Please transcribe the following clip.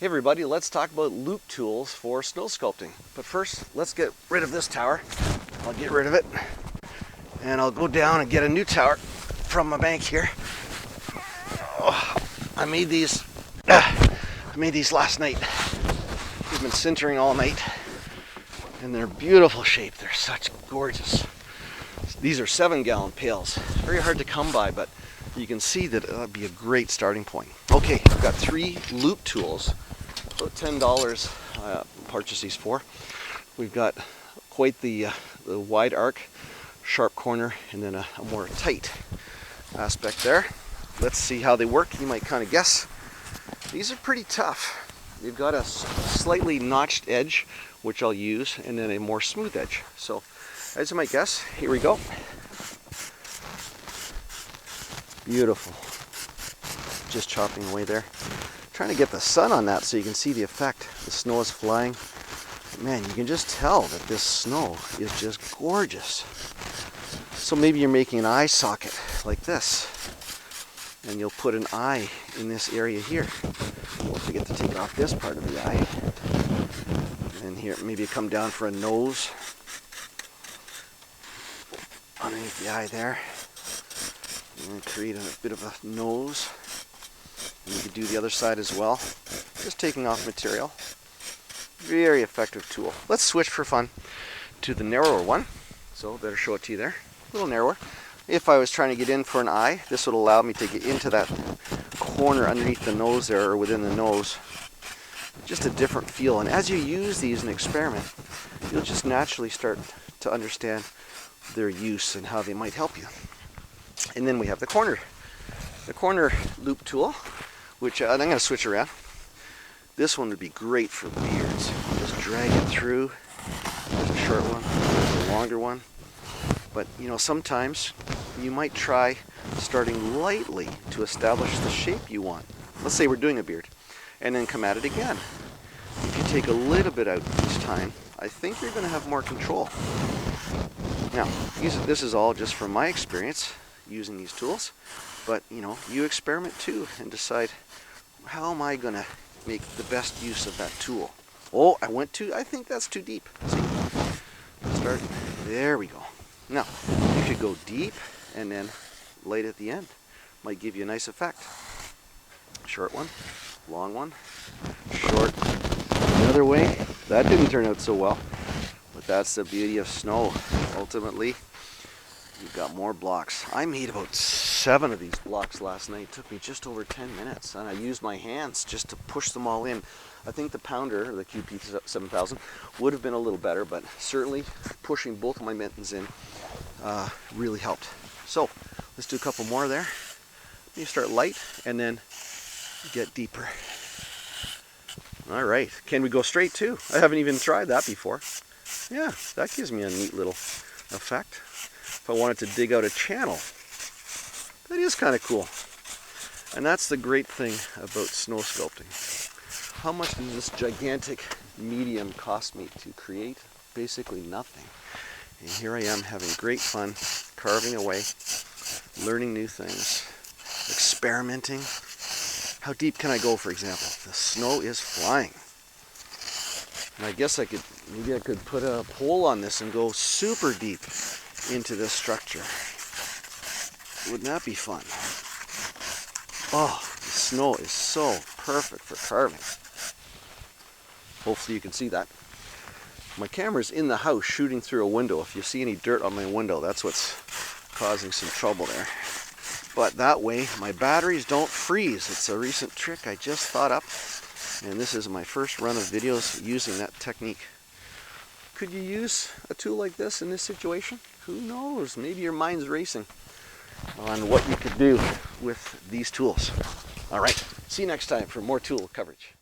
Hey everybody, let's talk about loop tools for snow sculpting. But first, let's get rid of this tower. I'll get rid of it, and I'll go down and get a new tower from my bank here. Oh, I made these last night. They've been sintering all night, and they're beautiful shape. They're such gorgeous. These are 7-gallon pails. Very hard to come by, but you can see that it would be a great starting point. Okay, I've got 3 loop tools. About $10 purchase these for. We've got quite the wide arc, sharp corner, and then a more tight aspect there. Let's see how they work. You might kind of guess. These are pretty tough. They've got a slightly notched edge, which I'll use, and then a more smooth edge. So, as you might guess, here we go. Beautiful. Just chopping away there. Trying to get the sun on that so you can see the effect. The snow is flying. Man, you can just tell that this snow is just gorgeous. So maybe you're making an eye socket like this, and you'll put an eye in this area here. Don't forget to take off this part of the eye. And here, maybe come down for a nose underneath the eye there. And create a bit of a nose. And you could do the other side as well. Just taking off material. Very effective tool. Let's switch for fun to the narrower one. So better show it to you there. A little narrower. If I was trying to get in for an eye, this would allow me to get into that corner underneath the nose there, or within the nose. Just a different feel. And as you use these and experiment, you'll just naturally start to understand their use and how they might help you. And then we have the corner loop tool, which I'm going to switch around. This one would be great for beards. Just drag it through. There's a short one, there's a longer one. But you know, sometimes you might try starting lightly to establish the shape you want. Let's say we're doing a beard, and then come at it again. If you take a little bit out each time, I think you're going to have more control. Now, this is all just from my experience using these tools, but you know, you experiment too and decide, how am I going to make the best use of that tool? Oh, I think that's too deep. See? Start, there we go. Now, you could go deep and then light at the end. Might give you a nice effect. Short one, long one, short. Another way, that didn't turn out so well, but that's the beauty of snow. Ultimately, you've got more blocks. I made about 7 of these blocks last night. It took me just over 10 minutes, and I used my hands just to push them all in. I think the pounder, the QP 7000, would have been a little better, but certainly pushing both of my mittens in really helped. So let's do a couple more there. You start light and then get deeper. All right, can we go straight too? I haven't even tried that before. Yeah, that gives me a neat little effect. If I wanted to dig out a channel, that is kind of cool. And that's the great thing about snow sculpting. How much does this gigantic medium cost me to create? Basically nothing. And here I am having great fun, carving away, learning new things, experimenting. How deep can I go, for example? The snow is flying. And I guess maybe I could put a pole on this and go super deep into this structure. Wouldn't that be fun? Oh, the snow is so perfect for carving. Hopefully you can see that. My camera's in the house shooting through a window. If you see any dirt on my window, that's what's causing some trouble there. But that way my batteries don't freeze. It's a recent trick I just thought up, and this is my first run of videos using that technique. Could you use a tool like this in this situation? Who knows? Maybe your mind's racing on what you could do with these tools. All right, see you next time for more tool coverage.